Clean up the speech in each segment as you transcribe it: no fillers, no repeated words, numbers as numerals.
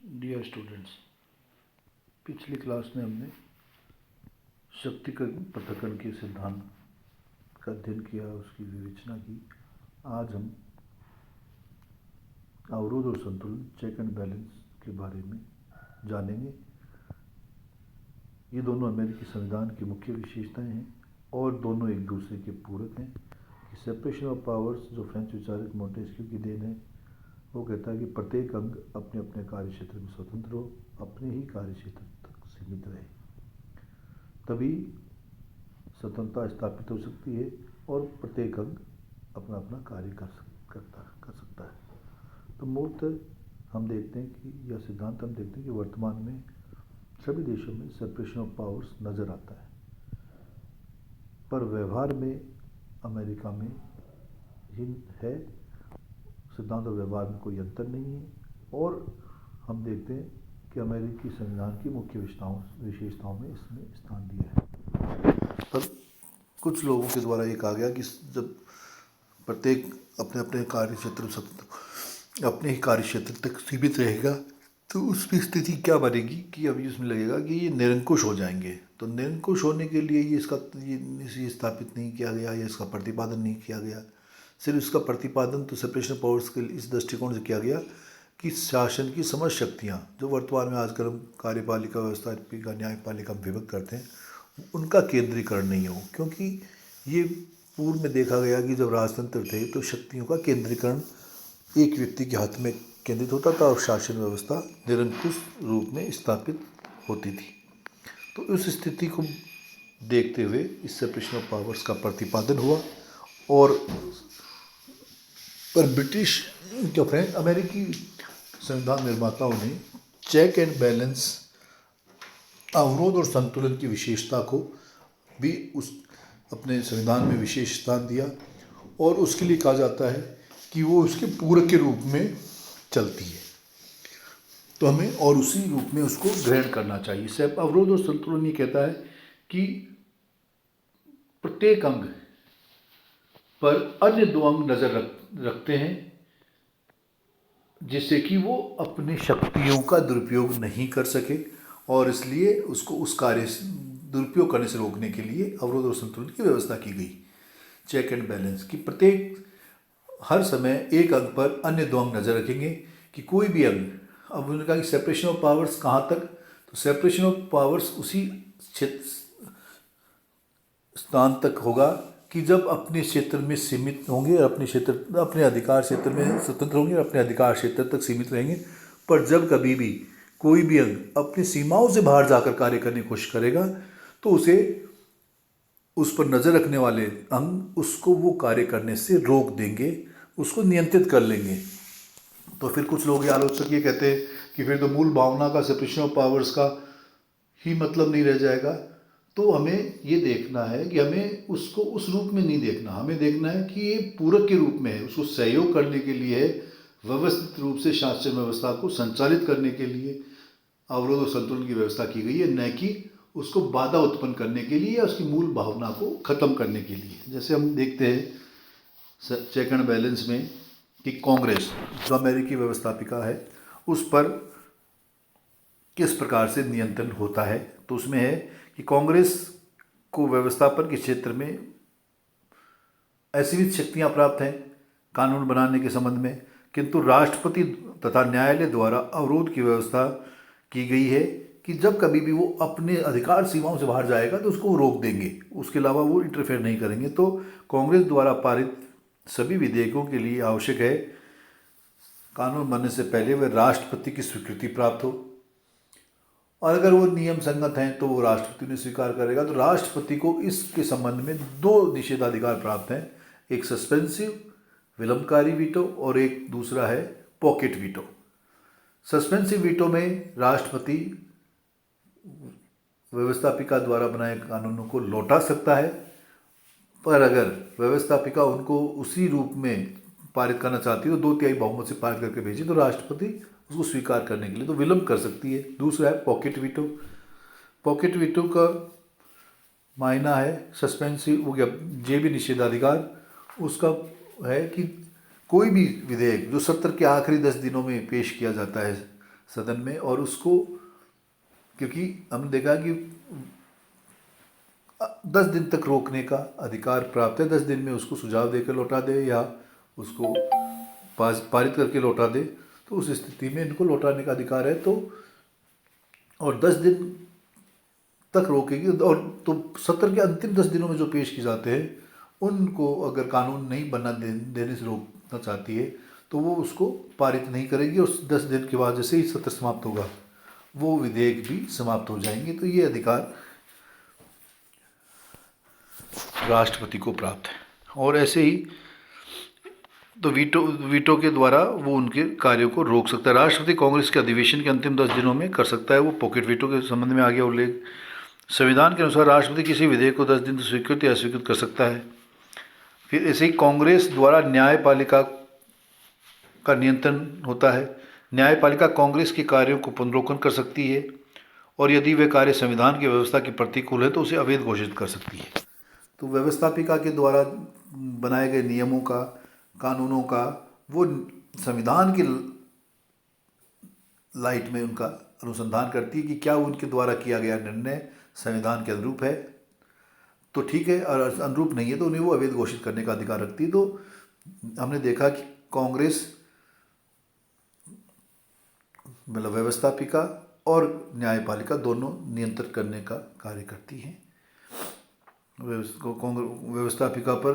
Dear students, पिछली class में हमने शक्ति पृथक्करण के सिद्धांत का अध्ययन किया, उसकी विवेचना की। आज हम अवरोध और संतुलन, चेक एंड बैलेंस के बारे में जानेंगे। ये दोनों अमेरिकी संविधान की मुख्य विशेषताएं हैं और दोनों एक दूसरे के पूरक हैं। कि सेपरेशन ऑफ पावर्स, जो फ्रेंच विचारक मोंटेस्क्यू की देन है, वो कहता है कि प्रत्येक अंग अपने अपने कार्य क्षेत्र में स्वतंत्र हो, अपने ही कार्य क्षेत्र तक सीमित रहे, तभी स्वतंत्रता स्थापित हो सकती है और प्रत्येक अंग अपना अपना कार्य कर सकता है। तो मूलतः हम देखते हैं कि यह सिद्धांत हम देखते हैं कि वर्तमान में सभी देशों में सेपरेशन ऑफ पावर्स नज़र आता है, पर व्यवहार में अमेरिका में ही है। सिद्धांत और व्यवहार में कोई अंतर नहीं है। और हम देखते हैं कि अमेरिकी संविधान की मुख्य विशेषताओं में इसमें स्थान दिया है। पर कुछ लोगों के द्वारा ये कहा गया कि जब प्रत्येक अपने अपने कार्य क्षेत्र अपने ही कार्य क्षेत्र तक सीमित रहेगा, तो उसकी स्थिति क्या बनेगी कि अभी उसमें लगेगा कि ये निरंकुश हो जाएंगे। तो निरंकुश होने के लिए ये स्थापित नहीं किया गया या इसका प्रतिपादन नहीं किया गया। सिर्फ इसका प्रतिपादन तो सेपरेशन ऑफ पावर्स के इस दृष्टिकोण से किया गया कि शासन की समस्त शक्तियाँ, जो वर्तमान में आजकल हम कार्यपालिका व्यवस्था न्यायपालिका में विभक्त करते हैं, उनका केंद्रीकरण नहीं हो। क्योंकि ये पूर्व में देखा गया कि जब राजतंत्र थे तो शक्तियों का केंद्रीकरण एक व्यक्ति के हाथ में केंद्रित होता था और शासन व्यवस्था निरंकुश रूप में स्थापित होती थी। तो उस स्थिति को देखते हुए इस सेपरेशन ऑफ पावर्स का प्रतिपादन हुआ। और पर ब्रिटिश क्या फ्रेंच अमेरिकी संविधान निर्माताओं ने चेक एंड बैलेंस, अवरोध और संतुलन की विशेषता को भी उस अपने संविधान में विशेष स्थान दिया और उसके लिए कहा जाता है कि वो उसके पूरक के रूप में चलती है। तो हमें और उसी रूप में उसको ग्रहण करना चाहिए। अवरोध और संतुलन ये कहता है कि प्रत्येक अंग पर अन्य दो अंग नजर रखते हैं, जिससे कि वो अपनी शक्तियों का दुरुपयोग नहीं कर सके, और इसलिए उसको उस कार्य दुरुपयोग करने से रोकने के लिए अवरोध और संतुलन की व्यवस्था की गई। चेक एंड बैलेंस की प्रत्येक हर समय एक अंग पर अन्य दो अंग नजर रखेंगे कि कोई भी अंग, अब उन्होंने कहा कि सेपरेशन ऑफ पावर्स कहाँ तक, तो सेपरेशन ऑफ पावर्स उसी स्थान तक होगा कि जब अपने क्षेत्र में सीमित होंगे और अपने अधिकार क्षेत्र में स्वतंत्र होंगे और अपने अधिकार क्षेत्र तक सीमित रहेंगे। पर जब कभी भी कोई भी अंग अपनी सीमाओं से बाहर जाकर कार्य करने की कोशिश करेगा तो उसे उस पर नज़र रखने वाले अंग उसको वो कार्य करने से रोक देंगे, उसको नियंत्रित कर लेंगे। तो फिर कुछ लोग आलोचक ये कहते हैं कि फिर तो मूल भावना का, सेपरेशन ऑफ पावर्स का ही मतलब नहीं रह जाएगा। तो हमें ये देखना है कि हमें उसको उस रूप में नहीं देखना, हमें देखना है कि ये पूरक के रूप में है, उसको सहयोग करने के लिए है, व्यवस्थित रूप से शासन व्यवस्था को संचालित करने के लिए अवरोध और संतुलन की व्यवस्था की गई है, न कि उसको बाधा उत्पन्न करने के लिए या उसकी मूल भावना को खत्म करने के लिए। जैसे हम देखते हैं चेक एंड बैलेंस में कि कांग्रेस, जो अमेरिकी व्यवस्थापिका है, उस पर किस प्रकार से नियंत्रण होता है। तो उसमें है कि कांग्रेस को व्यवस्थापन के क्षेत्र में असीमित शक्तियां प्राप्त हैं कानून बनाने के संबंध में, किंतु राष्ट्रपति तथा न्यायालय द्वारा अवरोध की व्यवस्था की गई है कि जब कभी भी वो अपने अधिकार सीमाओं से बाहर जाएगा तो उसको रोक देंगे, उसके अलावा वो इंटरफेयर नहीं करेंगे। तो कांग्रेस द्वारा पारित सभी विधेयकों के लिए आवश्यक है कानून बनने से पहले वह राष्ट्रपति की स्वीकृति प्राप्त हो, और अगर वो नियम संगत हैं तो वो राष्ट्रपति ने स्वीकार करेगा। तो राष्ट्रपति को इसके संबंध में दो निषेधाधिकार प्राप्त हैं, एक सस्पेंसिव विलंबकारी वीटो और एक दूसरा है पॉकेट वीटो। सस्पेंसिव वीटो में राष्ट्रपति व्यवस्थापिका द्वारा बनाए कानूनों को लौटा सकता है, पर अगर व्यवस्थापिका उनको उसी रूप में पारित करना चाहती है तो 2/3 बहुमत से पारित करके भेजी तो राष्ट्रपति उसको स्वीकार करने के लिए तो विलंब कर सकती है। दूसरा है पॉकेट वीटो। पॉकेट वीटो का मायना है सस्पेंसिव हो गया, जे भी निषेधाधिकार, उसका है कि कोई भी विधेयक जो सत्र के आखिरी 10 दिनों में पेश किया जाता है सदन में, और उसको, क्योंकि हमने देखा कि 10 दिन तक रोकने का अधिकार प्राप्त है, 10 दिन में उसको सुझाव देकर लौटा दे या उसको पारित करके लौटा दे, तो उस स्थिति में इनको लौटाने का अधिकार है। तो और 10 दिन तक रोकेगी, और तो सत्र के अंतिम 10 दिनों में जो पेश किए जाते हैं उनको अगर कानून नहीं बना देने से रोकना चाहती है तो वो उसको पारित नहीं करेगी, और 10 दिन के बाद जैसे ही सत्र समाप्त होगा वो विधेयक भी समाप्त हो जाएंगे। तो ये अधिकार राष्ट्रपति को प्राप्त है। और ऐसे ही तो वीटो के द्वारा वो उनके कार्यों को रोक सकता है। राष्ट्रपति कांग्रेस के अधिवेशन के अंतिम 10 दिनों में कर सकता है। वो पॉकेट वीटो के संबंध में आगे उल्लेख, संविधान के अनुसार राष्ट्रपति किसी विधेयक को 10 दिन तक स्वीकृत या अस्वीकृत कर सकता है। फिर ऐसे ही कांग्रेस द्वारा न्यायपालिका का नियंत्रण होता है। न्यायपालिका कांग्रेस के कार्यों को पुनर्लोकन कर सकती है, और यदि वे कार्य संविधान की व्यवस्था के प्रतिकूल है तो उसे अवैध घोषित कर सकती है। तो व्यवस्थापिका के द्वारा बनाए गए नियमों का, कानूनों का वो संविधान की लाइट में उनका अनुसंधान करती है कि क्या उनके द्वारा किया गया निर्णय संविधान के अनुरूप है, तो ठीक है, और अनुरूप नहीं है तो उन्हें वो अवैध घोषित करने का अधिकार रखती है। तो हमने देखा कि कांग्रेस मतलब व्यवस्थापिका और न्यायपालिका दोनों नियंत्रित करने का कार्य करती है। व्यवस्थापिका पर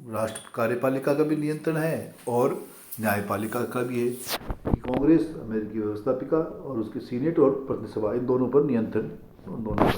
राष्ट्र कार्यपालिका का भी नियंत्रण है और न्यायपालिका का भी है कि कांग्रेस अमेरिकी व्यवस्थापिका और उसके सीनेट और प्रतिनिधि सभा इन दोनों पर नियंत्रण, उन दोनों पर।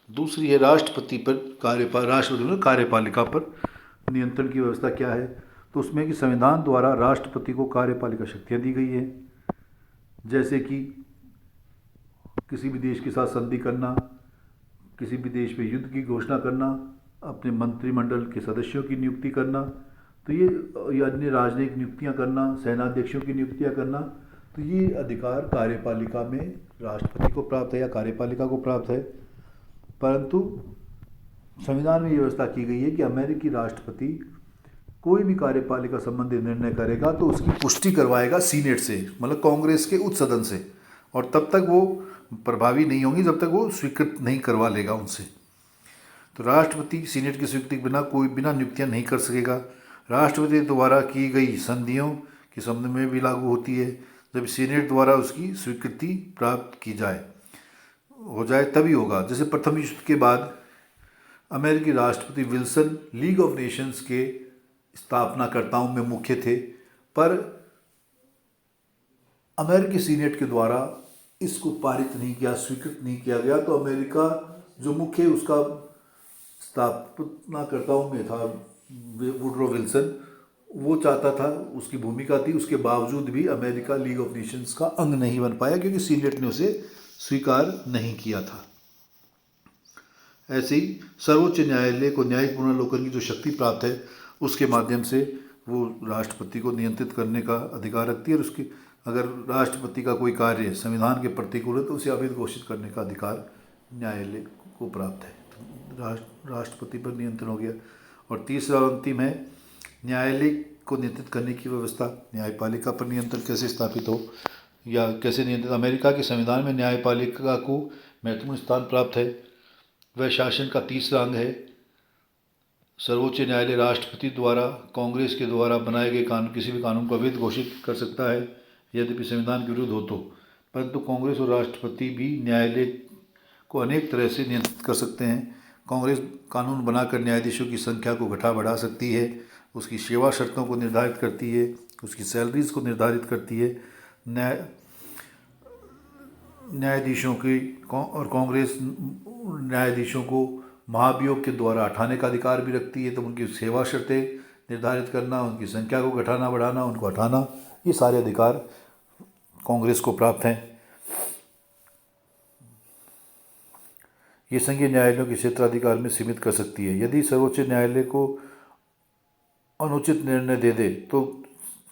दूसरी है राष्ट्रपति पर राष्ट्रपति में कार्यपालिका पर नियंत्रण की व्यवस्था क्या है, तो उसमें कि संविधान द्वारा राष्ट्रपति को कार्यपालिका शक्तियाँ दी गई है, जैसे कि किसी भी देश के साथ संधि करना, किसी भी देश में युद्ध की घोषणा करना, अपने मंत्रिमंडल के सदस्यों की नियुक्ति करना, तो ये अन्य राजनयिक नियुक्तियां करना, सेनाध्यक्षों की नियुक्तियां करना, तो ये अधिकार कार्यपालिका में राष्ट्रपति को प्राप्त है या कार्यपालिका को प्राप्त है। परंतु संविधान में ये व्यवस्था की गई है कि अमेरिकी राष्ट्रपति कोई भी कार्यपालिका संबंधी निर्णय करेगा तो उसकी पुष्टि करवाएगा सीनेट से, मतलब कांग्रेस के उच्च सदन से, और तब तक वो प्रभावी नहीं होंगी जब तक वो स्वीकृत नहीं करवा लेगा उनसे। तो राष्ट्रपति सीनेट की स्वीकृति बिना नियुक्तियां नहीं कर सकेगा। राष्ट्रपति द्वारा की गई संधियों के संबंध में भी लागू होती है, जब सीनेट द्वारा उसकी स्वीकृति प्राप्त की हो जाए तभी होगा। जैसे प्रथम विश्व के बाद अमेरिकी राष्ट्रपति विल्सन लीग ऑफ नेशंस के स्थापनाकर्ताओं में मुख्य थे, पर अमेरिकी सीनेट के द्वारा इसको पारित नहीं किया, स्वीकृत नहीं किया गया। तो अमेरिका जो मुख्य उसका स्थापनाकर्ताओं में था वुडरो विल्सन, वो चाहता था, उसकी भूमिका थी, उसके बावजूद भी अमेरिका लीग ऑफ नेशंस का अंग नहीं बन पाया क्योंकि सीनेट ने उसे स्वीकार नहीं किया था। ऐसे ही सर्वोच्च न्यायालय को न्यायिक पुनर्लोकन की जो शक्ति प्राप्त है उसके माध्यम से वो राष्ट्रपति को नियंत्रित करने का अधिकार रखती है, और उसकी अगर राष्ट्रपति का कोई कार्य संविधान के प्रतिकूल है तो उसे अवैध घोषित करने का अधिकार न्यायालय को प्राप्त है। राष्ट्रपति पर नियंत्रण हो गया। और तीसरा और अंतिम है न्यायालय को नियंत्रित करने की व्यवस्था। न्यायपालिका पर नियंत्रण कैसे स्थापित हो या कैसे नियंत्रित। अमेरिका के संविधान में न्यायपालिका को महत्वपूर्ण स्थान प्राप्त है। वह शासन का तीसरा अंग है। सर्वोच्च न्यायालय राष्ट्रपति द्वारा कांग्रेस के द्वारा बनाए गए कानून, किसी भी कानून को अवैध घोषित कर सकता है यद्यपि संविधान के विरुद्ध हो तो। परंतु कांग्रेस और राष्ट्रपति भी न्यायालय को अनेक तरह से नियंत्रित कर सकते हैं। कांग्रेस कानून बनाकर न्यायाधीशों की संख्या को घटा बढ़ा सकती है, उसकी सेवा शर्तों को निर्धारित करती है, उसकी सैलरीज को निर्धारित करती है। न्यायाधीशों की और कांग्रेस न्यायाधीशों को महाभियोग के द्वारा हटाने का अधिकार भी रखती है। तो उनकी सेवा शर्तें निर्धारित करना, उनकी संख्या को घटाना बढ़ाना, उनको हटाना, ये सारे अधिकार कांग्रेस को प्राप्त हैं। ये संघीय न्यायालयों के क्षेत्राधिकार में सीमित कर सकती है। यदि सर्वोच्च न्यायालय को अनुचित निर्णय दे दे तो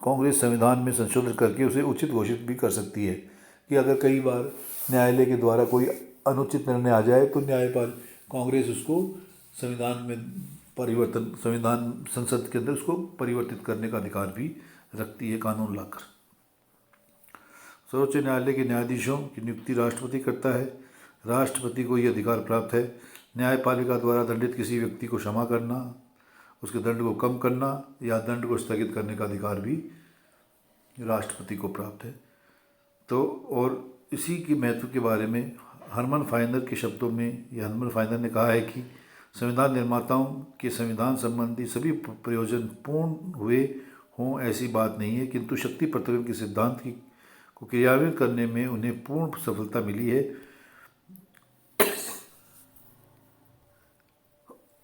कांग्रेस संविधान में संशोधन करके उसे उचित घोषित भी कर सकती है कि अगर कई बार न्यायालय के द्वारा कोई अनुचित निर्णय आ जाए तो कांग्रेस उसको संविधान संसद के अंदर उसको परिवर्तित करने का अधिकार भी रखती है कानून लाकर। सर्वोच्च न्यायालय के न्यायाधीशों की नियुक्ति राष्ट्रपति करता है। राष्ट्रपति को ये अधिकार प्राप्त है न्यायपालिका द्वारा दंडित किसी व्यक्ति को क्षमा करना, उसके दंड को कम करना या दंड को स्थगित करने का अधिकार भी राष्ट्रपति को प्राप्त है। तो और इसी के महत्व के बारे में हरमन फाइनर के शब्दों में या हरमन फाइनर ने कहा है कि संविधान निर्माताओं के संविधान संबंधी सभी प्रयोजन पूर्ण हुए हों ऐसी बात नहीं है, किंतु शक्ति पृथक्करण के सिद्धांत को क्रियान्वित करने में उन्हें पूर्ण सफलता मिली है।